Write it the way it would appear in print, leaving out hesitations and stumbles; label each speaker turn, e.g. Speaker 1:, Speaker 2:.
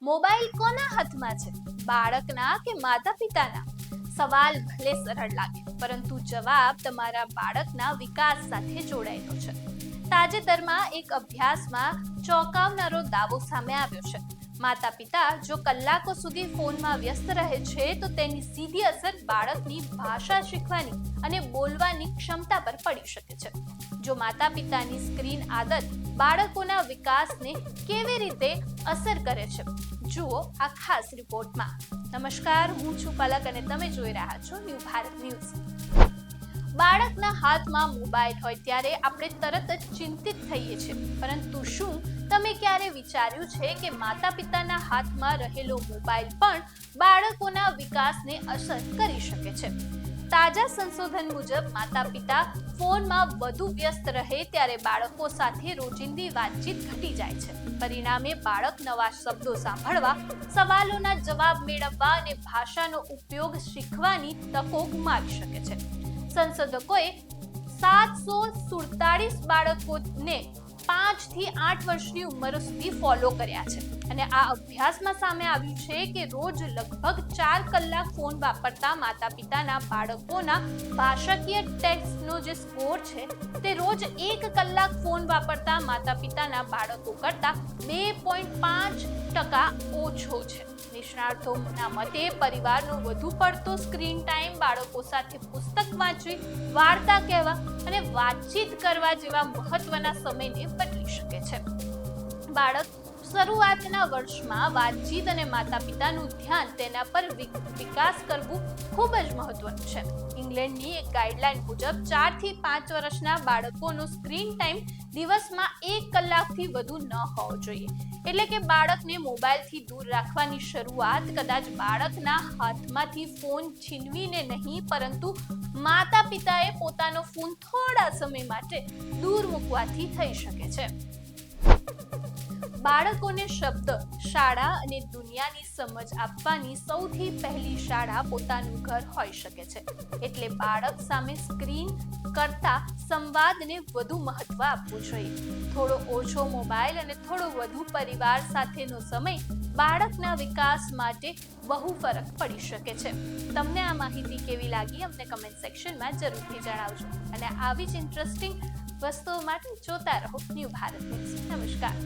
Speaker 1: Mobile કોના હાથમાં છે, બાળકના કે માતા પિતાના? સવાલ ભલે સરળ લાગે, પરંતુ જવાબ તમારા બાળકના વિકાસ સાથે જોડાયેલો છે. તાજેતરમાં એક અભ્યાસમાં ચોંકાવનારો દાવો સામે આવ્યો છે. માતા પિતા જો કલાકો સુધી ફોનમાં વ્યસ્ત રહે છે તો તેની સીધી અસર બાળકની ભાષા શીખવાની અને બોલવાની ક્ષમતા પર પડી શકે છે. જો માતા પિતાની સ્ક્રીન આદત બાળકોના વિકાસને કેવી રીતે અસર કરે છે, જુઓ આ ખાસ રિપોર્ટમાં. નમસ્કાર, હું છું પલક અને તમે જોઈ રહ્યા છો ન્યૂ ભારત ન્યૂઝ. બાળકના હાથમાં મોબાઈલ હોય ત્યારે આપણે તરત જ ચિંતિત થઈએ છીએ, પરંતુ શું તમે ક્યારે વિચાર્યું છે કે માતા પિતાના હાથમાં રહેલો મોબાઈલ પણ બાળકોના વિકાસને અસર કરી શકે છે? તાજા સંશોધન મુજબ માતા પિતા ફોનમાં વધુ વ્યસ્ત રહે ત્યારે બાળકો સાથે રોજિંદી વાતચીત ઘટી જાય છે. પરિણામે બાળક નવા શબ્દો સાંભળવા, સવાલોના જવાબ મેળવવા અને ભાષાનો ઉપયોગ શીખવાની તકો ગુમાવી શકે છે. સંશોધકોએ 747 બાળકોને 5 થી 8 વર્ષની ઉંમર સુધી ફોલો કર્યા છે અને આ અભ્યાસમાં સામે આવ્યું છે કે રોજ લગભગ 4 કલાક ફોન વાપરતા માતા પિતાના બાળકોના ભાષાકીય ટેસ્ટનો જે સ્કોર છે તે રોજ 1 કલાક ફોન વાપરતા માતા પિતાના બાળકો કરતા 2.5% ઓછો છે. નિષ્ણાતોના મતે પરિવારનો વધુ પડતો સ્ક્રીન ટાઈમ બાળકો સાથે પુસ્તક વાંચવી, વાર્તા કહેવા અને વાતચીત કરવા જેવા મહત્વના સમયને બદલી શકે છે. બાળક શરૂઆતના વર્ષમાં વાતચીત અને માતા પિતાનું ધ્યાન તેના પર વિકાસ કરવું ખૂબ જ મહત્વનું છે. ઇંગ્લેન્ડની એક ગાઈડલાઈન મુજબ 4 થી 5 વર્ષના બાળકોનો સ્ક્રીન ટાઈમ દિવસમાં 1 કલાકથી વધુ ન હોવો જોઈએ. એટલે કે બાળકને મોબાઈલથી દૂર રાખવાની શરૂઆત કદાચ બાળકના હાથમાંથી ફોન છીનવીને નહીં, પરંતુ માતા પિતાએ પોતાનો ફોન થોડા સમય માટે દૂર મૂકવાથી થઈ શકે છે. બાળકોને શબ્દ, શાળા અને દુનિયાની સમજ આપવાની સૌથી પહેલી શાળા પોતાનું ઘર હોઈ શકે છે. એટલે બાળક સામે સ્ક્રીન કરતા સંવાદને વધુ મહત્વ આપવું જોઈએ. થોડો ઓછો મોબાઈલ અને થોડો વધુ પરિવાર સાથેનો સમય બાળકના વિકાસ માટે બહુ ફરક પડી શકે છે. તમને આ માહિતી કેવી લાગી અમને કમેન્ટ સેક્શનમાં જરૂરથી જણાવજો અને આવી જ ઇન્ટરેસ્ટિંગ વસ્તુઓ માટે જોતા રહો ન્યૂ ભારત ન્યૂઝ. નમસ્કાર.